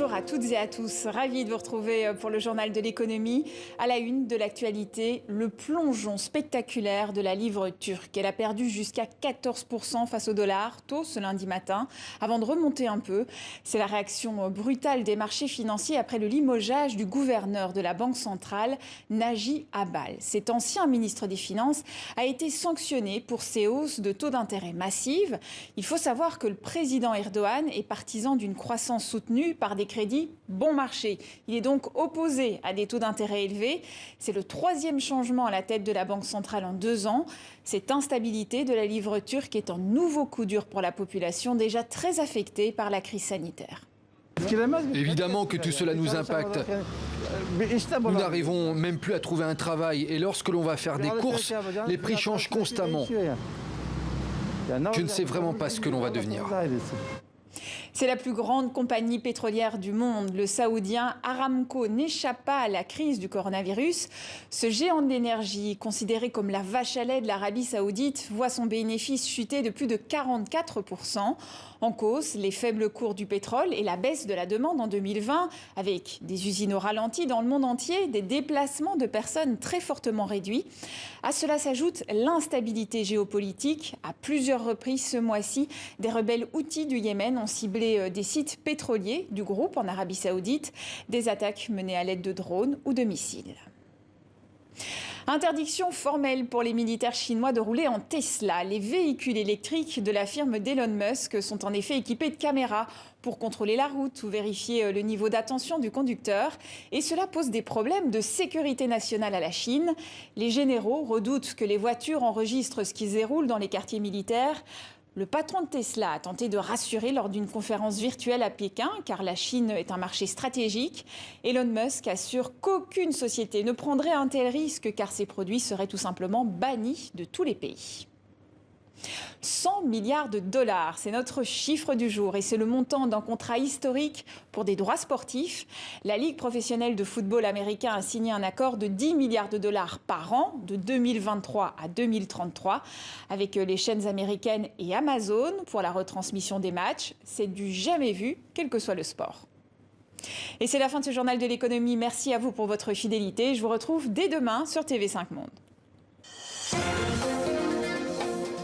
bonjour à toutes et à tous. Ravi de vous retrouver pour le journal de l'économie. À la une de l'actualité, le plongeon spectaculaire de la livre turque. Elle a perdu jusqu'à 14% face au dollar, tôt ce lundi matin, avant de remonter un peu. C'est la réaction brutale des marchés financiers après le limogeage du gouverneur de la Banque centrale, Naji Abal. Cet ancien ministre des Finances a été sanctionné pour ses hausses de taux d'intérêt massives. Il faut savoir que le président Erdogan est partisan d'une croissance soutenue par des crédits bon marché. Il est donc opposé à des taux d'intérêt élevés. C'est le troisième changement à la tête de la Banque centrale en 2 ans. Cette instabilité de la livre turque est un nouveau coup dur pour la population déjà très affectée par la crise sanitaire. Évidemment que tout cela nous impacte. Nous n'arrivons même plus à trouver un travail et lorsque l'on va faire des courses, les prix changent constamment. Je ne sais vraiment pas ce que l'on va devenir. C'est la plus grande compagnie pétrolière du monde. Le saoudien Aramco n'échappe pas à la crise du coronavirus. Ce géant de l'énergie, considéré comme la vache à lait de l'Arabie saoudite, voit son bénéfice chuter de plus de 44%. En cause, les faibles cours du pétrole et la baisse de la demande en 2020, avec des usines au ralenti dans le monde entier, des déplacements de personnes très fortement réduits. À cela s'ajoute l'instabilité géopolitique. À plusieurs reprises ce mois-ci, des rebelles houthis du Yémen ont ciblé des sites pétroliers du groupe en Arabie saoudite, des attaques menées à l'aide de drones ou de missiles. Interdiction formelle pour les militaires chinois de rouler en Tesla. Les véhicules électriques de la firme d'Elon Musk sont en effet équipés de caméras pour contrôler la route ou vérifier le niveau d'attention du conducteur. Et cela pose des problèmes de sécurité nationale à la Chine. Les généraux redoutent que les voitures enregistrent ce qui se déroule dans les quartiers militaires. Le patron de Tesla a tenté de rassurer lors d'une conférence virtuelle à Pékin, car la Chine est un marché stratégique. Elon Musk assure qu'aucune société ne prendrait un tel risque, car ses produits seraient tout simplement bannis de tous les pays. 100 milliards de dollars, c'est notre chiffre du jour et c'est le montant d'un contrat historique pour des droits sportifs. La Ligue professionnelle de football américain a signé un accord de 10 milliards de dollars par an de 2023 à 2033 avec les chaînes américaines et Amazon pour la retransmission des matchs. C'est du jamais vu, quel que soit le sport. Et c'est la fin de ce journal de l'économie. Merci à vous pour votre fidélité. Je vous retrouve dès demain sur TV5 Monde.